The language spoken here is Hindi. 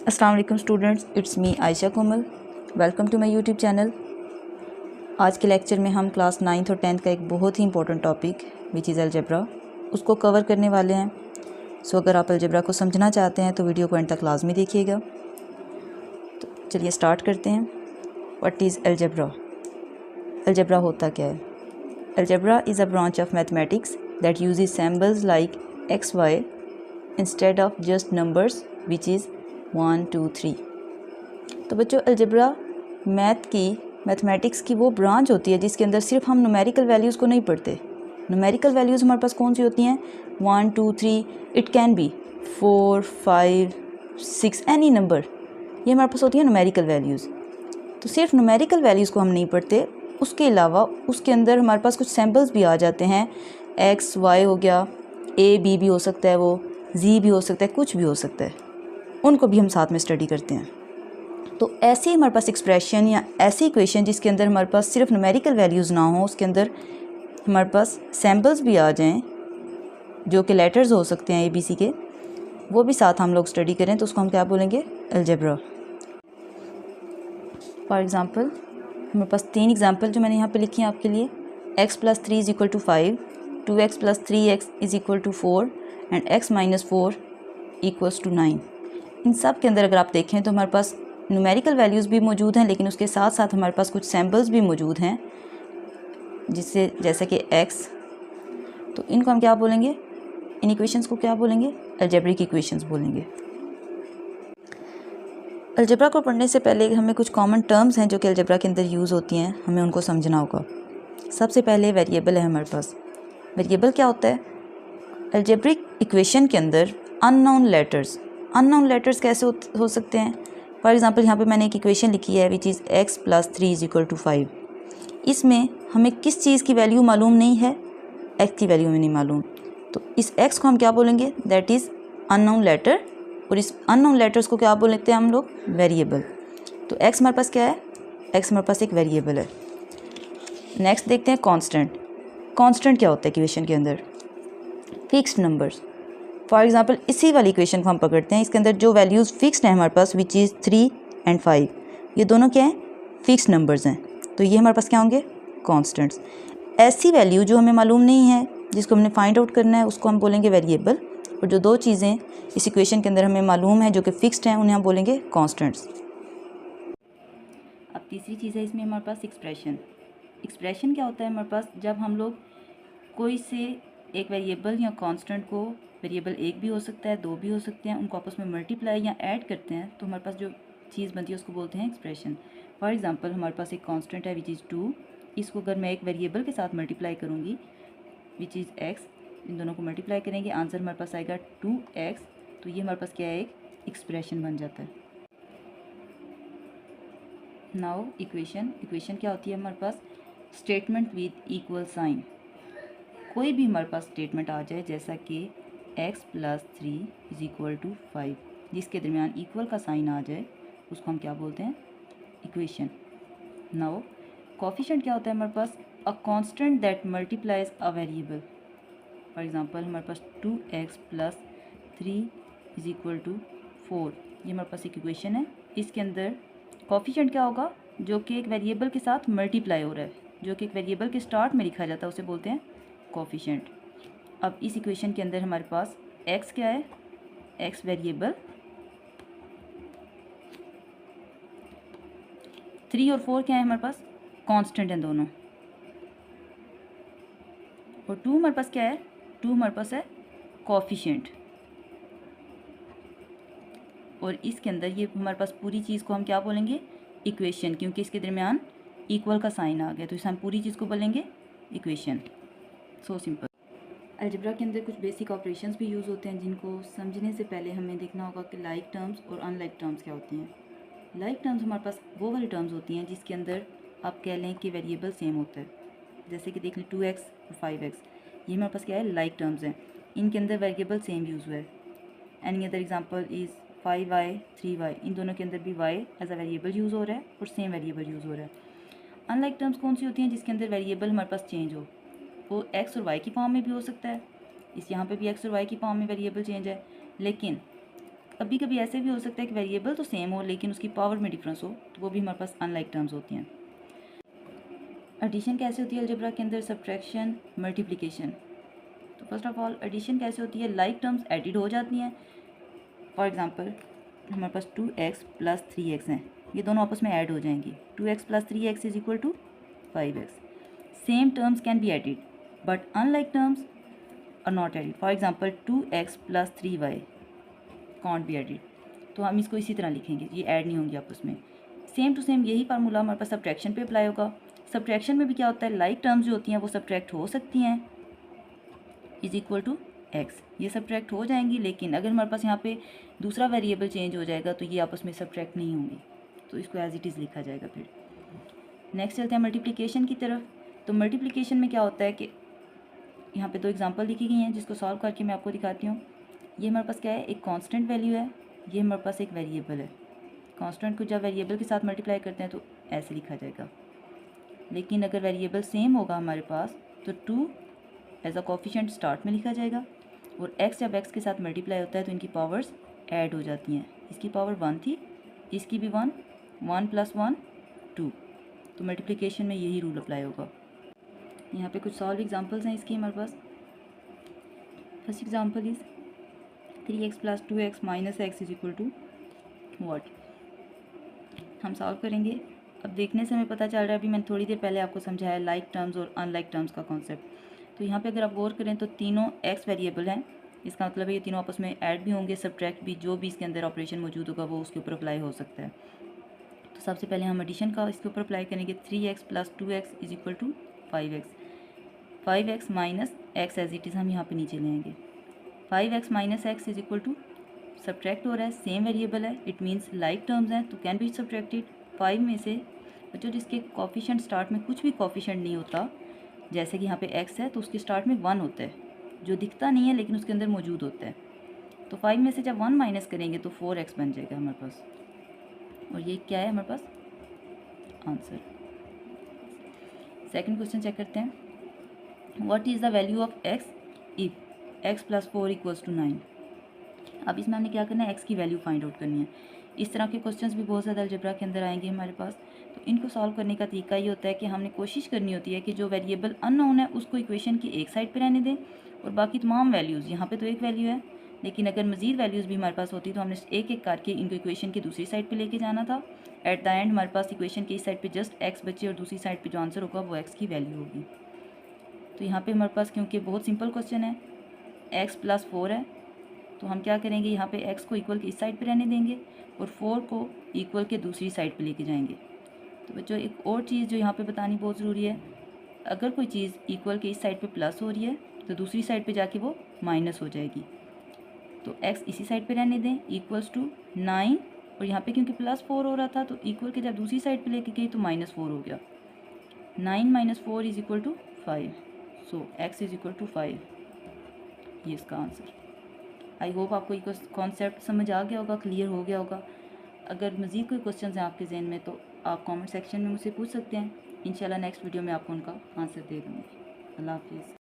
अस्सलाम वालेकुम students, it's me Ayesha Komal. Welcome to my YouTube channel. आज के लेक्चर में हम क्लास 9th और 10th का एक बहुत ही important topic which is algebra उसको कवर करने वाले हैं। अगर आप अलजेब्रा को समझना चाहते हैं तो वीडियो को एंड तक लाजमी देखिएगा। तो चलिए स्टार्ट करते हैं। What is algebra? अलजेब्रा होता क्या है? Algebra is a branch of mathematics that uses symbols like x y instead of just numbers which is 1 2 3। तो बच्चों, अलजेब्रा मैथमेटिक्स की वो ब्रांच होती है जिसके अंदर सिर्फ हम न्यूमेरिकल वैल्यूज़ को नहीं पढ़ते। न्यूमेरिकल वैल्यूज़ हमारे पास कौन सी होती हैं? 1 2 3, it can be 4 5 6, any number, ये हमारे पास होती हैं न्यूमेरिकल वैल्यूज़। तो सिर्फ न्यूमेरिकल वैल्यूज़ को हम नहीं पढ़ते, उसके अलावा उसके अंदर हमारे पास कुछ सैम्पल्स भी आ जाते हैं। एक्स वाई हो गया, ए बी भी हो सकता है, वो जी भी हो सकता है, कुछ भी हो सकता है, उनको भी हम साथ में स्टडी करते हैं। तो ऐसे हमारे पास एक्सप्रेशन या ऐसी इक्वेशन जिसके अंदर हमारे पास सिर्फ न्यूमेरिकल वैल्यूज़ ना हो, उसके अंदर हमारे पास सैम्पल्स भी आ जाएं जो कि लेटर्स हो सकते हैं ABC के, वो भी साथ हम लोग स्टडी करें तो उसको हम क्या बोलेंगे? अलजेब्रा। फॉर एग्ज़ाम्पल हमारे पास 3 एग्जाम्पल जो मैंने यहाँ पे लिखी हैं आपके लिए। x + 3 = 5, 2x + 3x = 4 and x - 4 = 9। इन सब के अंदर अगर आप देखें तो हमारे पास न्यूमेरिकल वैल्यूज़ भी मौजूद हैं, लेकिन उसके साथ साथ हमारे पास कुछ सैम्पल्स भी मौजूद हैं जिससे जैसे कि x। तो इनको हम क्या बोलेंगे? इन इक्वेशंस को क्या बोलेंगे? अलजेब्रिक इक्वेशंस बोलेंगे। अलजेब्रा को पढ़ने से पहले हमें कुछ कॉमन टर्म्स हैं जो कि अलजेब्रा के अंदर यूज़ होती हैं, हमें उनको समझना होगा। सबसे पहले वेरिएबल है हमारे पास। वेरिएबल क्या होता है? अलजेब्रिक इक्वेशन के अंदर अननोन लेटर्स कैसे हो सकते हैं? फॉर एग्ज़ाम्पल यहाँ पे मैंने एक इक्वेशन लिखी है विच इज़ x + 3 = 5। इसमें हमें किस चीज़ की वैल्यू मालूम नहीं है? x की वैल्यू हमें नहीं मालूम, तो इस x को हम क्या बोलेंगे? That is unknown letter. और इस अननोन लेटर्स को क्या बोलते हैं हम लोग? वेरिएबल। तो x हमारे पास क्या है? x हमारे पास एक वेरिएबल है। नेक्स्ट देखते हैं कॉन्स्टेंट क्या होता है इक्वेशन के अंदर? Fixed numbers. फॉर एग्ज़ाम्पल इसी वाली इक्वेशन को हम पकड़ते हैं, इसके अंदर जो वैल्यूज़ फिक्स्ड हैं हमारे पास विच इज़ 3 और 5, ये दोनों क्या हैं? फिक्स्ड नंबर्स हैं। तो ये हमारे पास क्या होंगे? कॉन्स्टेंट्स। ऐसी वैल्यू जो हमें मालूम नहीं है, जिसको हमने फाइंड आउट करना है, उसको हम बोलेंगे वेरिएबल। और जो दो चीज़ें इस इक्वेशन के अंदर हमें मालूम है जो कि फिक्स्ड हैं, उन्हें हम बोलेंगे कॉन्स्टेंट्स। अब तीसरी चीज़ है इसमें हमारे पास एक्सप्रेशन क्या होता है हमारे पास? जब हम लोग कोई से एक वेरिएबल या कांस्टेंट को, वेरिएबल एक भी हो सकता है, दो भी हो सकते हैं, उनको आपस में मल्टीप्लाई या ऐड करते हैं तो हमारे पास जो चीज़ बनती है उसको बोलते हैं एक्सप्रेशन। फॉर एग्जांपल हमारे पास एक कांस्टेंट है विच इज़ 2, इसको अगर मैं एक वेरिएबल के साथ मल्टीप्लाई करूँगी विच इज़ x, इन दोनों को मल्टीप्लाई करेंगे, आंसर हमारे पास आएगा 2x। तो ये हमारे पास क्या है? एक एक्सप्रेशन बन जाता है। नाउ इक्वेशन क्या होती है हमारे पास? Statement with equal sign. कोई भी हमारे पास स्टेटमेंट आ जाए जैसा कि x + 3 = 5, जिसके दरमियान इक्वल का साइन आ जाए, उसको हम क्या बोलते हैं? इक्वेशन। नाउ कोफिशिएंट क्या होता है हमारे पास? A constant that multiplies a variable. For example हमारे पास 2x + 3 = 4, ये हमारे पास एक इक्वेशन है। इसके अंदर कोफिशिएंट क्या होगा? जो कि एक वेरिएबल के साथ मल्टीप्लाई हो रहा है, जो कि एक वेरिएबल के स्टार्ट में लिखा जाता है, उसे बोलते हैं कोफिशिएंट। अब इस इक्वेशन के अंदर हमारे पास x क्या है? x वेरिएबल, 3 और 4 क्या है हमारे पास? कांस्टेंट हैं दोनों। और 2 हमारे पास क्या है? 2 हमारे पास है कोफिशिएंट। और इसके अंदर ये हमारे पास पूरी चीज़ को हम क्या बोलेंगे? इक्वेशन, क्योंकि इसके दरमियान इक्वल का साइन आ गया, तो इसे हम पूरी चीज़ को बोलेंगे इक्वेशन। So simple. अलजेब्रा के अंदर कुछ बेसिक ऑपरेशंस भी यूज़ होते हैं जिनको समझने से पहले हमें देखना होगा कि लाइक टर्म्स और अनलाइक टर्म्स क्या होती हैं। लाइक टर्म्स हमारे पास वो वाली टर्म्स होती हैं जिसके अंदर आप कह लें कि वेरिएबल सेम होता है। जैसे कि देख लें 2x और 5x, ये हमारे पास क्या है? लाइक टर्म्स हैं, इनके अंदर वेरिएबल सेम यूज़ हुआ है। Any other example is 5y 3y, इन दोनों के अंदर भी y as a variable use हो रहा है और सेम वेरिएबल यूज़ हो रहा है। अनलाइक टर्म्स कौन सी होती हैं? जिसके अंदर वेरिएबल हमारे पास चेंज हो, वो x और y की फॉर्म में भी हो सकता है, इस यहाँ पे भी x और y की फॉर्म में वेरिएबल चेंज है, लेकिन कभी कभी ऐसे भी हो सकता है कि वेरिएबल तो सेम हो लेकिन उसकी पावर में डिफरेंस हो, तो वो भी हमारे पास अनलाइक टर्म्स होती हैं। एडिशन कैसे होती है अलजेब्रा के अंदर? Subtraction, multiplication. तो फर्स्ट ऑफ ऑल एडिशन कैसे होती है? लाइक टर्म्स एडिड हो जाती हैं। फॉर एग्जांपल हमारे पास 2x प्लस 3x हैं, ये दोनों आपस में ऐड हो जाएंगी। 2x plus 3x is equal to 5x। Same terms can be added but unlike terms are not added. For example 2x plus 3y can't be added, तो हम इसको इसी तरह लिखेंगे, ये ऐड नहीं होंगी आपस में। सेम टू सेम यही फार्मूला हमारे पास सब्ट्रैक्शन पे अप्लाई होगा। सब्ट्रैक्शन में भी क्या होता है, लाइक टर्म्स जो होती हैं वो सब्ट्रैक्ट हो सकती हैं इज इक्वल टू एक्स, ये सब्ट्रैक्ट हो जाएंगी, लेकिन अगर हमारे पास यहाँ पे दूसरा वेरिएबल चेंज हो जाएगा तो ये आपस में सब्ट्रैक्ट नहीं होंगी, तो इसको एज इट इज़ लिखा जाएगा। फिर नेक्स्ट चलते हैं मल्टीप्लिकेशन की तरफ। तो मल्टीप्लिकेशन में क्या होता है कि यहाँ पे 2 एग्जांपल लिखी गई हैं जिसको सॉल्व करके मैं आपको दिखाती हूँ। ये हमारे पास क्या है, एक कांस्टेंट वैल्यू है, ये हमारे पास एक वेरिएबल है। कांस्टेंट को जब वेरिएबल के साथ मल्टीप्लाई करते हैं तो ऐसे लिखा जाएगा, लेकिन अगर वेरिएबल सेम होगा हमारे पास तो 2 एज अ कोफिशिएंट स्टार्ट में लिखा जाएगा, और x जब x के साथ मल्टीप्लाई होता है तो इनकी पावर्स ऐड हो जाती हैं। इसकी पावर 1 थी, इसकी भी 1, 1 प्लस 1 2, तो मल्टीप्लिकेशन में यही रूल अप्लाई होगा। यहाँ पे कुछ सॉल्व एग्जांपल्स हैं इसकी हमारे पास। First example is 3x plus 2x minus x is equal to what. हम सॉल्व करेंगे। अब देखने से हमें पता चल रहा है, अभी मैंने थोड़ी देर पहले आपको समझाया लाइक टर्म्स और अनलाइक टर्म्स का कॉन्सेप्ट। तो यहाँ पे अगर आप गौर करें तो तीनों x वेरिएबल हैं, इसका मतलब है ये तीनों आपस में ऐड भी होंगे, सब्ट्रैक्ट भी, जो भी इसके अंदर ऑपरेशन मौजूद होगा वो उसके ऊपर अप्लाई हो सकता है। तो सबसे पहले हम एडिशन का इसके ऊपर अप्लाई करेंगे। 3x plus 2x is equal to 5x, 5x minus x as it is हम यहाँ पे नीचे लेंगे। 5x minus x is equal to, subtract हो रहा है, सेम वेरिएबल है, इट मीन्स लाइक टर्म्स हैं तो कैन बी सब्ट्रैक्टेड। 5 में से बच्चों जिसके कोफिशिएंट स्टार्ट में कुछ भी कोफिशिएंट नहीं होता, जैसे कि यहाँ पे x है तो उसके स्टार्ट में 1 होता है, जो दिखता नहीं है लेकिन उसके अंदर मौजूद होता है। तो 5 में से जब 1 माइनस करेंगे तो 4x बन जाएगा हमारे पास, और ये क्या है हमारे पास आंसर। सेकंड क्वेश्चन चेक करते हैं। What is the value of x if x plus 4 equals to 9। अब इसमें हमने क्या करना है, x की वैल्यू फाइंड आउट करनी है। इस तरह के क्वेश्चंस भी बहुत ज़्यादा अलजेब्रा के अंदर आएंगे हमारे पास। तो इनको सॉल्व करने का तरीका ये होता है कि हमने कोशिश करनी होती है कि जो वेरिएबल अननोन है उसको इक्वेशन की एक साइड पे रहने दें, और बाकी तमाम वैल्यूज़, यहाँ पे तो एक वैल्यू है लेकिन अगर मज़ीद वैल्यूज़ भी हमारे पास होती तो हमने एक एक करके इनको इक्वेशन की दूसरी साइड पर लेके जाना था। एट द एंड हमारे पास इक्वेशन की इस साइड पर जस्ट एक्स बचे और दूसरी साइड पर जो आंसर होगा वो एक्स की वैल्यू होगी। तो यहाँ पर हमारे पास क्योंकि बहुत सिंपल क्वेश्चन है, एक्स प्लस 4 है, तो हम क्या करेंगे, यहाँ पे x को इक्वल के इस साइड पे रहने देंगे और 4 को इक्वल के दूसरी साइड पे लेके जाएंगे। तो बच्चों एक और चीज़ जो यहाँ पे बतानी बहुत ज़रूरी है, अगर कोई चीज़ इक्वल के इस साइड पे प्लस हो रही है तो दूसरी साइड पे जाके वो माइनस हो जाएगी। तो x इसी साइड पे रहने दें, इक्वल्स टू 9, और यहाँ पे क्योंकि प्लस 4 हो रहा था तो इक्वल के जब दूसरी साइड पे लेके गई तो -4 हो गया। 9 minus 4 is equal to 5, so x is equal to 5, ये इसका आंसर। आई होप आपको ये कॉन्सेप्ट समझ आ गया होगा, क्लियर हो गया होगा। अगर मज़ीद कोई क्वेश्चन हैं आपके जहन में तो आप कमेंट सेक्शन में मुझसे पूछ सकते हैं। इंशाल्लाह नेक्स्ट वीडियो में आपको उनका आंसर दे दूँगी। अल्लाह हाफिज़।